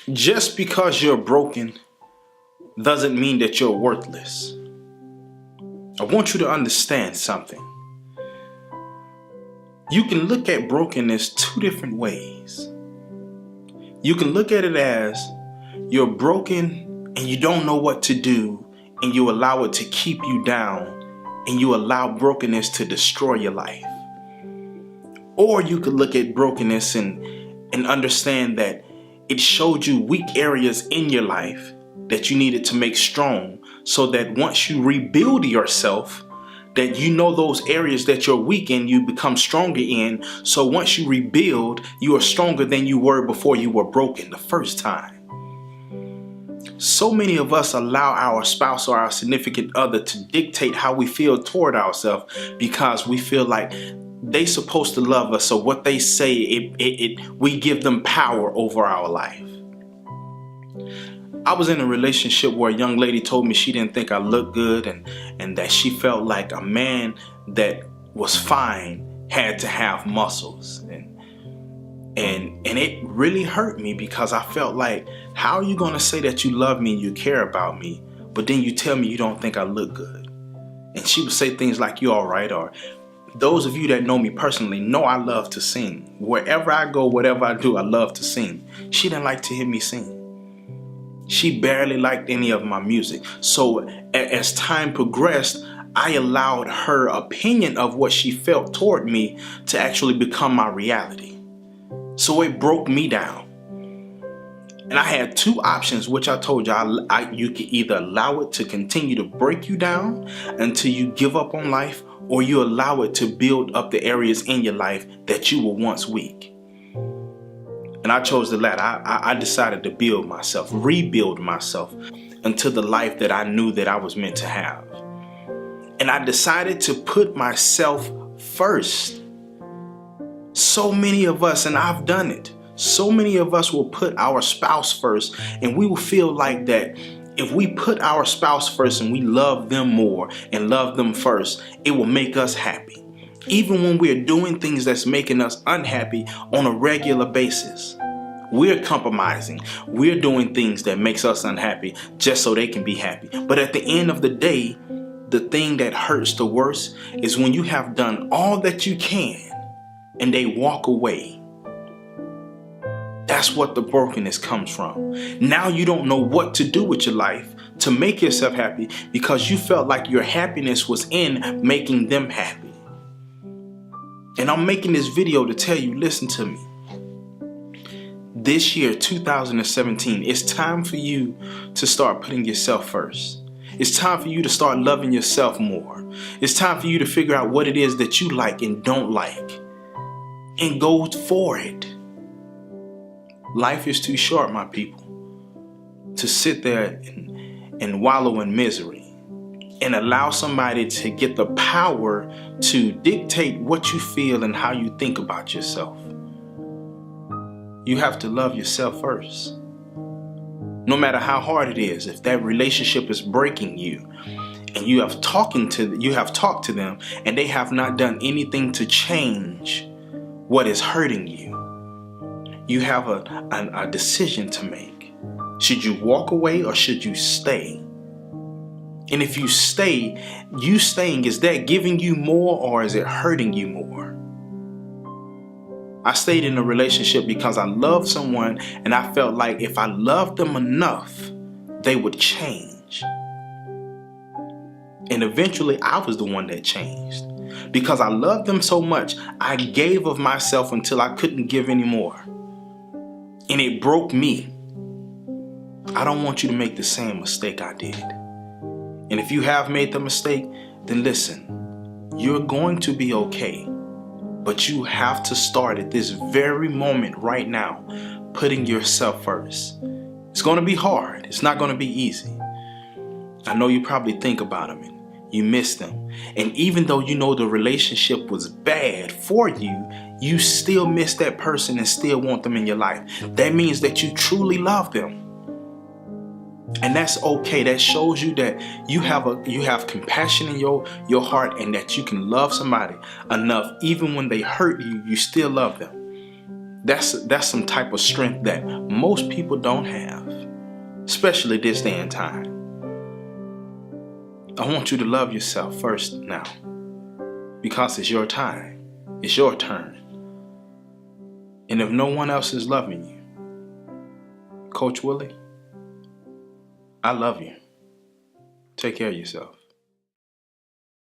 Just because you're broken doesn't mean that you're worthless. I want you to understand something. You can look at brokenness two different ways. You can look at it as you're broken and you don't know what to do, and you allow it to keep you down, and you allow brokenness to destroy your life. Or you could look at brokenness and understand that it showed you weak areas in your life that you needed to make strong, so that once you rebuild yourself, that you know those areas that you're weak in, you become stronger in. So once you rebuild, you are stronger than you were before you were broken the first time. So many of us allow our spouse or our significant other to dictate how we feel toward ourselves, because we feel like they're supposed to love us. So what they say, we give them power over our life. I was in a relationship where a young lady told me she didn't think I looked good, and that she felt like a man that was fine had to have muscles. And it really hurt me, because I felt like, how are you going to say that you love me and you care about me, but then you tell me you don't think I look good? And she would say things like, "You all right?" Or, those of you that know me personally know I love to sing. Wherever I go, whatever I do, I love to sing. She didn't like to hear me sing. She barely liked any of my music. So as time progressed, I allowed her opinion of what she felt toward me to actually become my reality. So it broke me down. And I had two options, which I told you, you could either allow it to continue to break you down until you give up on life, or you allow it to build up the areas in your life that you were once weak. And I chose the latter. I decided to rebuild myself into the life that I knew that I was meant to have. And I decided to put myself first. So many of us, and I've done it, so many of us will put our spouse first, and we will feel like that if we put our spouse first and we love them more and love them first, it will make us happy. Even when we're doing things that's making us unhappy on a regular basis, we're compromising. We're doing things that makes us unhappy just so they can be happy. But at the end of the day, the thing that hurts the worst is when you have done all that you can and they walk away. That's what the brokenness comes from. Now you don't know what to do with your life to make yourself happy, because you felt like your happiness was in making them happy. And I'm making this video to tell you, listen to me. This year, 2017, it's time for you to start putting yourself first. It's time for you to start loving yourself more. It's time for you to figure out what it is that you like and don't like, and go for it. Life is too short, my people, to sit there and wallow in misery and allow somebody to get the power to dictate what you feel and how you think about yourself. You have to love yourself first. No matter how hard it is, if that relationship is breaking you and you have talked to them and they have not done anything to change what is hurting you, you have a decision to make. Should you walk away or should you stay? And if you stay, you staying, is that giving you more or is it hurting you more? I stayed in a relationship because I loved someone and I felt like if I loved them enough, they would change. And eventually I was the one that changed. Because I loved them so much, I gave of myself until I couldn't give anymore. And it broke me. I don't want you to make the same mistake I did. And if you have made the mistake, then listen, you're going to be okay. But you have to start at this very moment right now, putting yourself first. It's going to be hard. It's not going to be easy. I know you probably think about them and you miss them. And even though you know the relationship was bad for you, you still miss that person and still want them in your life. That means that you truly love them. And that's okay. That shows you that you have compassion in your heart, and that you can love somebody enough, even when they hurt you, you still love them. That's some type of strength that most people don't have, especially this day and time. I want you to love yourself first now, because it's your time. It's your turn. And if no one else is loving you, Coach Willie, I love you. Take care of yourself.